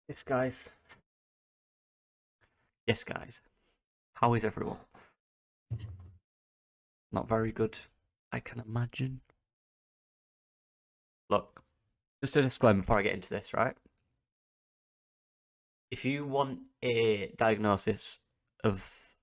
Yes, guys. Yes, guys. How is everyone? Not very good, I can imagine. Look, just a disclaimer before I get into this, right? If you want a diagnosis of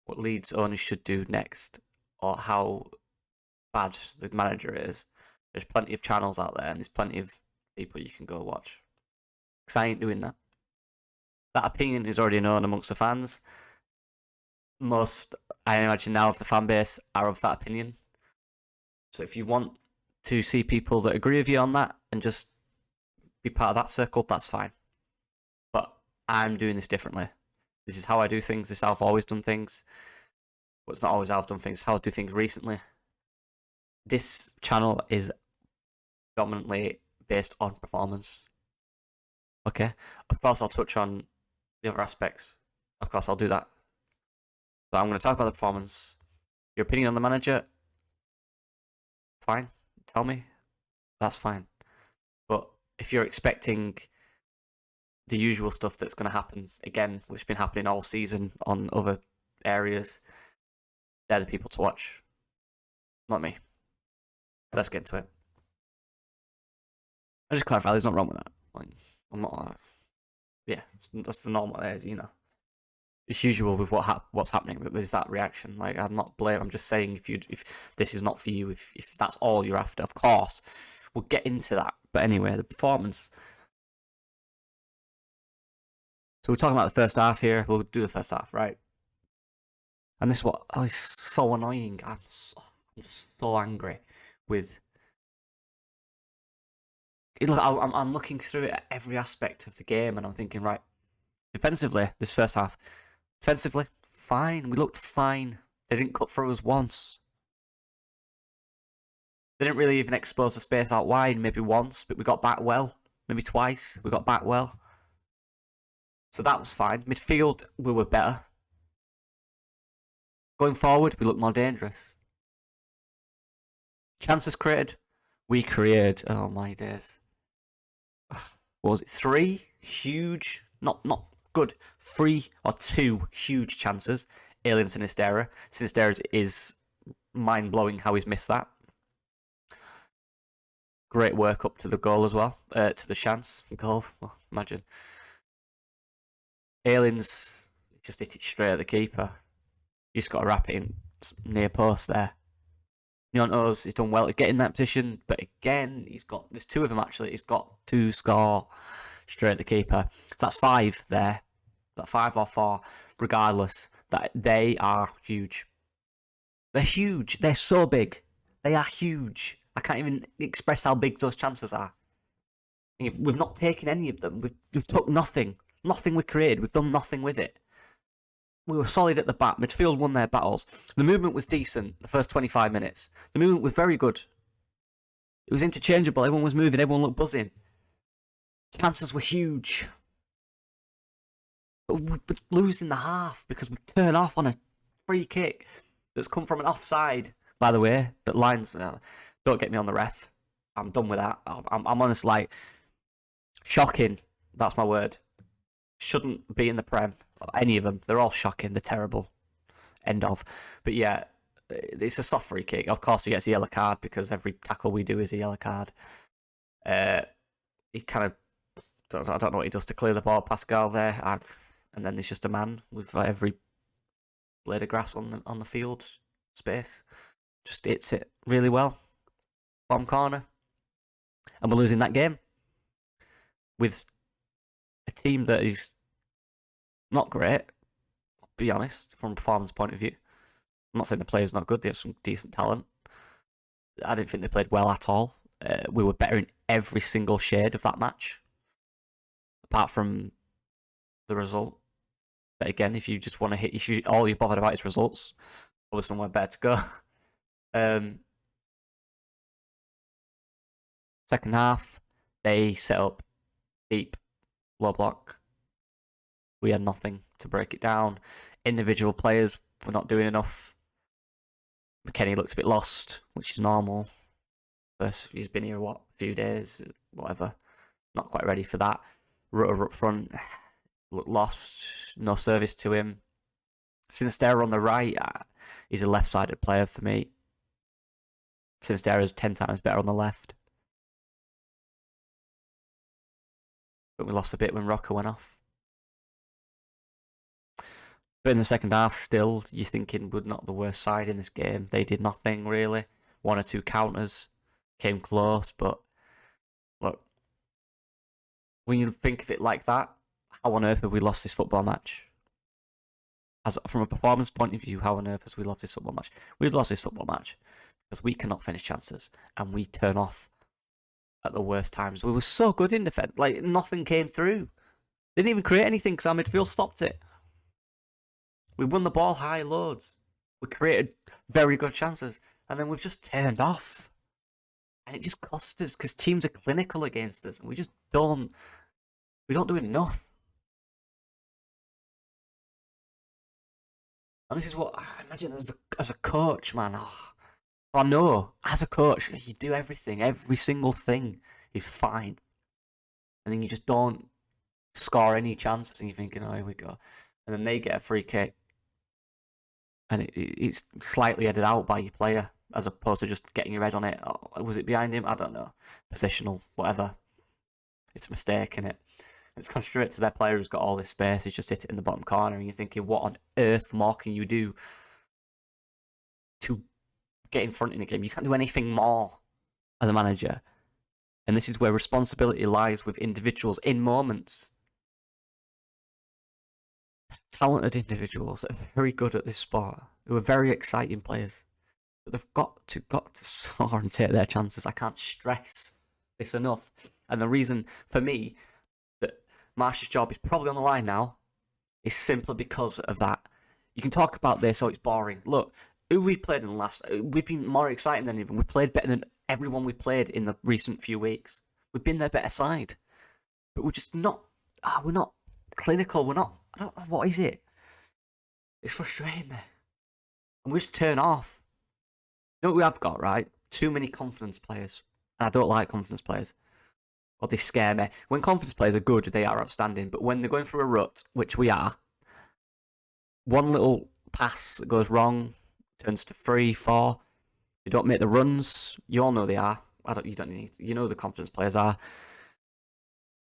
what Leeds owners should do next, or how bad the manager is, there's plenty of channels out there and there's plenty of people you can go watch. Because I ain't doing that. That opinion is already known amongst the fans. Most, I imagine now, of the fan base are of that opinion. So if you want to see people that agree with you on that and just be part of that circle, that's fine. But I'm doing this differently. This is how I do things. This is how I've always done things. Well, it's not always how I've done things. How I do things recently. This channel is dominantly based on performance. Okay? Of course, I'll touch on the other aspects. Of course, I'll do that. But I'm going to talk about the performance. Your opinion on the manager, fine. Tell me. That's fine. But if you're expecting the usual stuff that's going to happen again, which has been happening all season on other areas, they're the people to watch. Not me. Let's get into it. I just clarify, there's nothing wrong with that. Like, I'm not. Yeah, that's the normal as you know. It's usual with what's happening that there's that reaction. Like, I'm not blaming. I'm just saying if this is not for you, if that's all you're after, of course we'll get into that. But anyway, the performance. So we're talking about the first half here. We'll do the first half, right? And this is what is so annoying. I'm so angry with. Look, I'm looking through it at every aspect of the game, and I'm thinking, right, defensively, this first half, defensively, fine. We looked fine. They didn't cut through us once. They didn't really even expose the space out wide, maybe once, but we got back well. Maybe twice, we got back well. So that was fine. Midfield, we were better. Going forward, we looked more dangerous. Chances created, we created. Oh my days. What was it? 3 huge, not good. 3 or 2 huge chances. Alien Sinistera. Sinistera is mind blowing how he's missed that. Great work up to the goal as well. To the chance goal. Well, imagine. Aliens just hit it straight at the keeper. You just got to wrap it in near post there. Neontos, he's done well to get in that position, but again, there's 2 of them actually. He's got to score straight at the keeper. So that's 5 there. That 5 or 4, regardless. That they are huge. They're huge. They're so big. They are huge. I can't even express how big those chances are. We've not taken any of them. We've took nothing. Nothing we created. We've done nothing with it. We were solid at the back. Midfield won their battles. The movement was decent the first 25 minutes. The movement was very good. It was interchangeable. Everyone was moving. Everyone looked buzzing. Chances were huge. But we're losing the half because we turn off on a free kick that's come from an offside, by the way. But lines, don't get me on the ref. I'm done with that. I'm honest, like, shocking. That's my word. Shouldn't be in the Prem. Any of them. They're all shocking. They're terrible. End of. But yeah, it's a soft free kick. Of course, he gets a yellow card because every tackle we do is a yellow card. He kind of. I don't know what he does to clear the ball, Pascal, there. And then there's just a man with every blade of grass on the field space. Just hits it really well. Bottom corner. And we're losing that game. With a team that is not great, I'll be honest, from a performance point of view. I'm not saying the player's not good, they have some decent talent. I didn't think they played well at all. We were better in every single shade of that match, apart from the result. But again, if you just want to hit, if all you're bothered about is results, probably somewhere better to go. Second half, they set up deep, low block. We had nothing to break it down. Individual players were not doing enough. McKennie looks a bit lost, which is normal. First, he's been here, a few days, whatever. Not quite ready for that. Rutter up front, lost, no service to him. Sinisterra on the right, he's a left-sided player for me. Sinisterra's 10 times better on the left. But we lost a bit when Rocker went off. But in the second half, still, you're thinking we're not the worst side in this game. They did nothing, really. 1 or 2 counters. Came close, but look, when you think of it like that, how on earth have we lost this football match? From a performance point of view, how on earth have we lost this football match? We've lost this football match because we cannot finish chances and we turn off at the worst times. We were so good in defence. Like, nothing came through. They didn't even create anything because our midfield stopped it. We won the ball high loads. We created very good chances. And then we've just turned off. And it just cost us because teams are clinical against us. And we just don't... We don't do enough. And this is what I imagine as a coach, man. I know, as a coach, you do everything. Every single thing is fine. And then you just don't score any chances and you're thinking, oh, here we go. And then they get a free kick. And it's slightly headed out by your player as opposed to just getting your head on it. Oh, was it behind him? I don't know. Positional, whatever. It's a mistake, innit? It's gone straight to their player who's got all this space. He's just hit it in the bottom corner, and you're thinking, what on earth more can you do to get in front in the game? You can't do anything more as a manager. And this is where responsibility lies with individuals in moments. Talented individuals that are very good at this sport, who are very exciting players. But they've got to soar and take their chances. I can't stress this enough. And the reason, for me, that Marsh's job is probably on the line now is simply because of that. You can talk about this, oh, it's boring. Look, who we've played in the last... We've been more exciting than even. We've played better than everyone we've played in the recent few weeks. We've been their better side. But we're just not... we're not clinical. We're not... I don't know, what is it? It's frustrating me. And we just turn off. You know what we have got, right? Too many confidence players. And I don't like confidence players. Or they scare me. When confidence players are good, they are outstanding. But when they're going through a rut, which we are, one little pass that goes wrong turns to 3, 4. They don't make the runs. You all know they are. You know the confidence players are.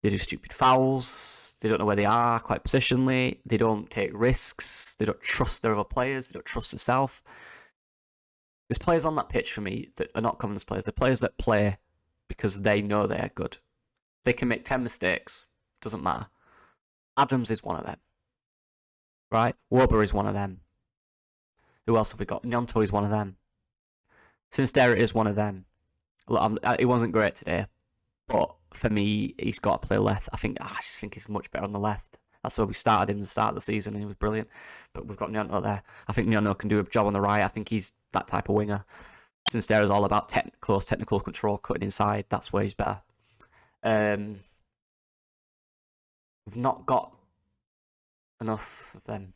They do stupid fouls. They don't know where they are quite positionally. They don't take risks. They don't trust their other players. They don't trust themselves. There's players on that pitch for me that are not confidence players. They're players that play because they know they're good. They can make 10 mistakes. Doesn't matter. Adams is one of them. Right? Wober is one of them. Who else have we got? Nyonto is one of them. Sinisterra is one of them. Look, it wasn't great today. But for me, he's got to play left. I just think he's much better on the left. That's where we started him at the start of the season, and he was brilliant. But we've got Nyonto there. I think Nyonto can do a job on the right. I think he's that type of winger. Sinisterra is all about close technical control, cutting inside. That's where he's better. We've not got enough of them.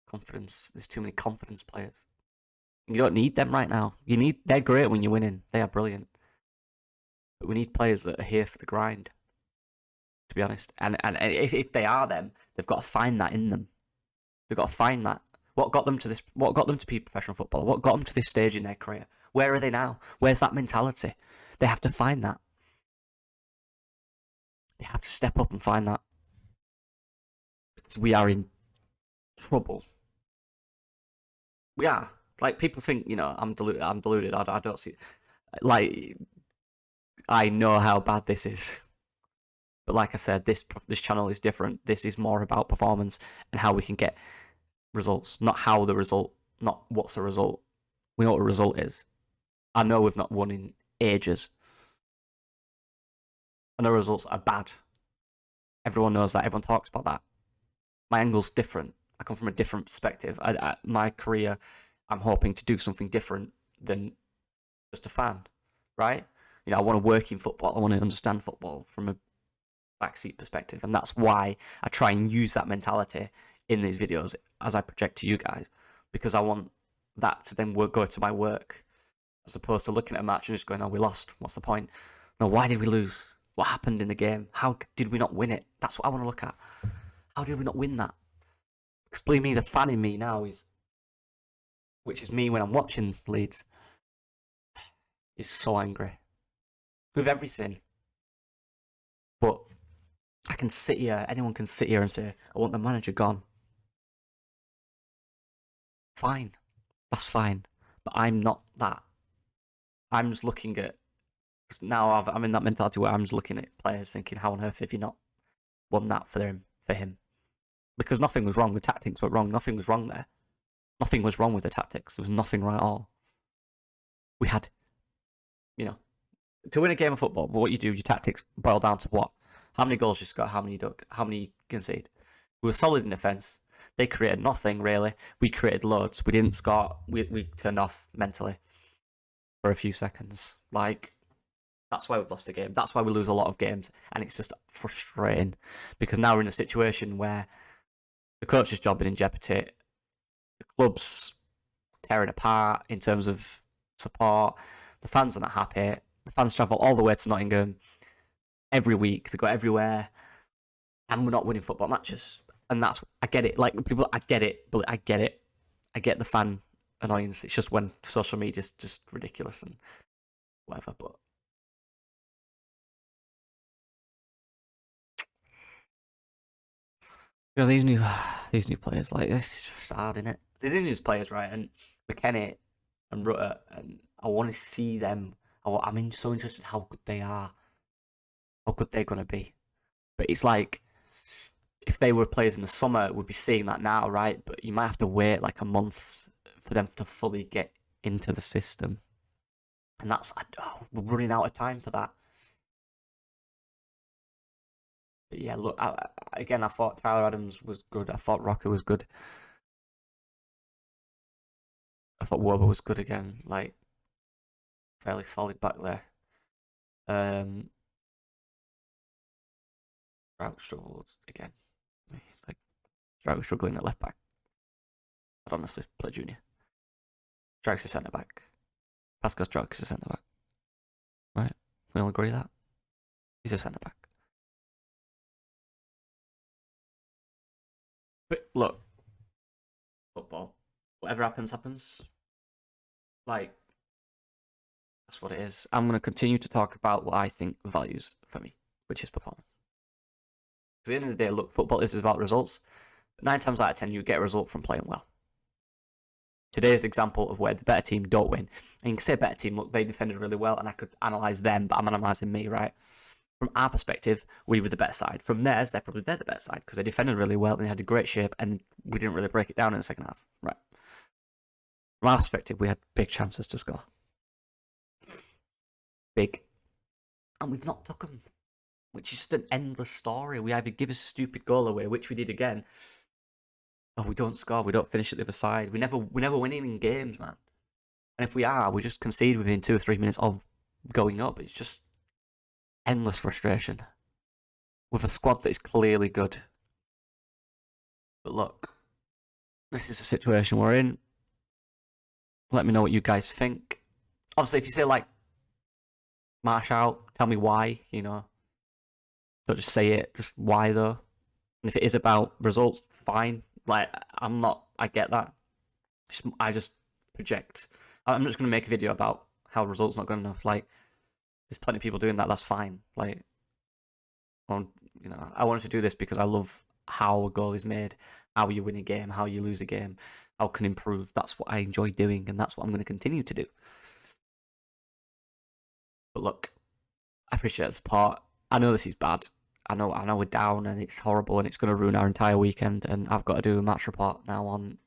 Confidence. There's too many confidence players. You don't need them right now. They're great when you're winning. They are brilliant. But we need players that are here for the grind, to be honest. And if they are them, they've got to find that in them. They've got to find that. What got them to this? What got them to be a professional footballer? What got them to this stage in their career? Where are they now? Where's that mentality? They have to find that. They have to step up and find that. Because we are in trouble. We are. Like, people think, I'm deluded. I don't see... Like... I know how bad this is. But like I said, this channel is different. This is more about performance and how we can get results. Not what's the result. We know what the result is. I know we've not won in ages. I know results are bad. Everyone knows that. Everyone talks about that. My angle's different. I come from a different perspective. My career, I'm hoping to do something different than just a fan. Right? I want to work in football. I want to understand football from a backseat perspective. And that's why I try and use that mentality in these videos as I project to you guys. Because I want that to then go to my work. As opposed to looking at a match and just going, oh, we lost. What's the point? No, why did we lose? What happened in the game? How did we not win it? That's what I want to look at. How did we not win that? Because believe me, the fan in me now is, which is me when I'm watching Leeds, is so angry with everything. But I can sit here, anyone can sit here and say, I want the manager gone. Fine. That's fine. But I'm not that. I'm just looking at, because now I'm in that mentality where I'm just looking at players thinking, how on earth have you not won that for him? Because nothing was wrong. The tactics were wrong. Nothing was wrong there. Nothing was wrong with the tactics. There was nothing wrong at all. We had, to win a game of football, what you do, your tactics boil down to what? How many goals you score, how many you concede. We were solid in defence. They created nothing, really. We created loads. We didn't score. We turned off mentally for a few seconds. That's why we've lost the game. That's why we lose a lot of games. And it's just frustrating. Because now we're in a situation where the coach's job is in jeopardy. The club's tearing apart in terms of support. The fans are not happy. The fans travel all the way to Nottingham every week. They go everywhere. And we're not winning football matches. And I get it. I get it. But I get it. I get the fan annoyance. It's just when social media is just ridiculous and whatever. But these new players, this is just hard, isn't it? These new players, right? And McKennie and Rutter, and I want to see them. I'm so interested how good they are, how good they're gonna be. But it's like, if they were players in the summer, we'd be seeing that now, right? But you might have to wait a month for them to fully get into the system, and we're running out of time for that. But yeah, look, I thought Tyler Adams was good. I thought Rocker was good. I thought Wober was good again. Fairly solid back there. Strout struggled again. Strout was struggling at left back. I'd honestly play junior. Strout's a centre back. Pascal Strout is a centre back. Right? We all agree that? He's a centre back. But look, football. Whatever happens, happens. That's what it is. I'm going to continue to talk about what I think values for me, which is performance. Because at the end of the day, look, football is about results. But 9 times out of 10, you get a result from playing well. Today's example of where the better team don't win. And you can say better team, look, they defended really well, and I could analyse them, but I'm analysing me, right? From our perspective, we were the better side. From theirs, they're the better side, because they defended really well, and they had a great shape, and we didn't really break it down in the second half. Right. From our perspective, we had big chances to score. Big. And we've not took them. Which is just an endless story. We either give a stupid goal away, which we did again, or we don't score, we don't finish at the other side. We never winning in games, man. And if we are, we just concede within 2 or 3 minutes of going up. It's just endless frustration with a squad that is clearly good. But look, this is the situation we're in. Let me know what you guys think. Obviously, if you say march out, tell me why, Don't just say it, just why though. And if it is about results, fine. I get that. I just project. I'm just going to make a video about how results not good enough. There's plenty of people doing that. That's fine. I wanted to do this because I love how a goal is made, how you win a game, how you lose a game, how can improve. That's what I enjoy doing, and that's what I'm going to continue to do. But look, I appreciate the support. I know this is bad. I know we're down and it's horrible and it's going to ruin our entire weekend. And I've got to do a match report now on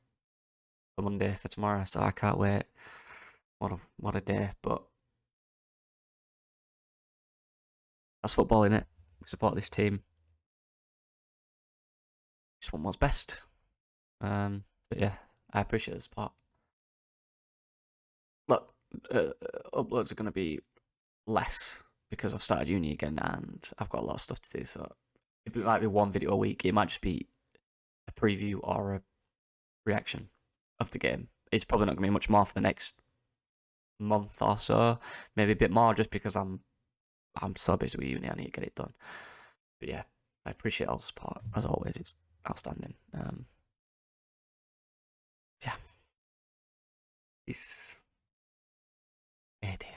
Monday for tomorrow, so I can't wait. What a day! But that's football, innit? We support this team. Just want what's best. But yeah, I appreciate the support. Look, uploads are going to be less because I've started uni again and I've got a lot of stuff to do. So it might be 1 video a week. It might just be a preview or a reaction of the game. It's probably not going to be much more for the next month or so. Maybe a bit more just because I'm I'm so busy with uni, I need to get it done. But yeah, I appreciate all the support as always. It's outstanding. Yeah, it's 80.